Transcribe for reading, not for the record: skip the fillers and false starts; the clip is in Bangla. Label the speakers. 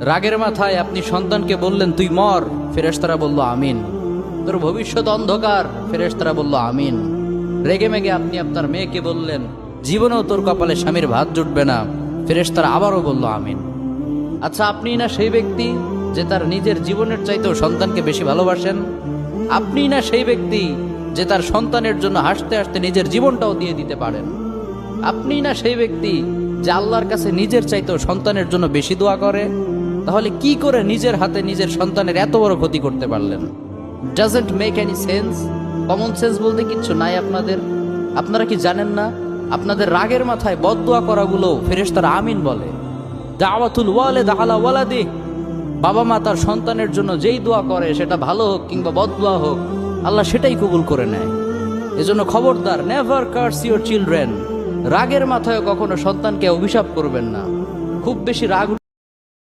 Speaker 1: রাগের মাথায় আপনি সন্তানকে বললেন তুই মর, ফেরেশতারা বলল আমিন। তোর ভবিষ্যৎ অন্ধকার, ফেরেশতারা বলল আমিন। রেগে মেগে আপনি আপনার মেয়েকে বললেন জীবনেও তোর কপালে স্বামীর ভাত জুটবে না, ফেরেশতারা আবারও বলল আমিন। আচ্ছা, আপনি না সেই ব্যক্তি যে তার নিজের জীবনের চাইতেও সন্তানকে বেশি ভালোবাসেন? আপনি না সেই ব্যক্তি যে তার সন্তানের জন্য হাসতে হাসতে নিজের জীবনটাও দিয়ে দিতে পারেন? আপনি না সেই ব্যক্তি যে আল্লাহর কাছে নিজের চাইতেও সন্তানের জন্য বেশি দোয়া করে? তাহলে কি করে নিজের হাতে নিজের সন্তানের এত বড় ক্ষতি করতে পারলেন? Doesn't make any sense. Common sense বলতে কিচ্ছু নাই আপনাদের। আপনারা কি জানেন না আপনাদের রাগের মাথায় বদদোয়া করাগুলো ফেরেশতারা আমিন বলে? দাওয়াতুল ওয়ালিদ আলা ওয়ালাদি, বাবা মা তার সন্তানের জন্য যেই দোয়া করে সেটা ভালো হোক কিংবা বদদোয়া হোক, আল্লাহ সেটাই কবুল করে নেয়। এজন্য খবরদার, নেভার কার্স ইউর চিলড্রেন। রাগের মাথায় কখনো সন্তানকে অভিশাপ করবেন না। খুব বেশি রাগ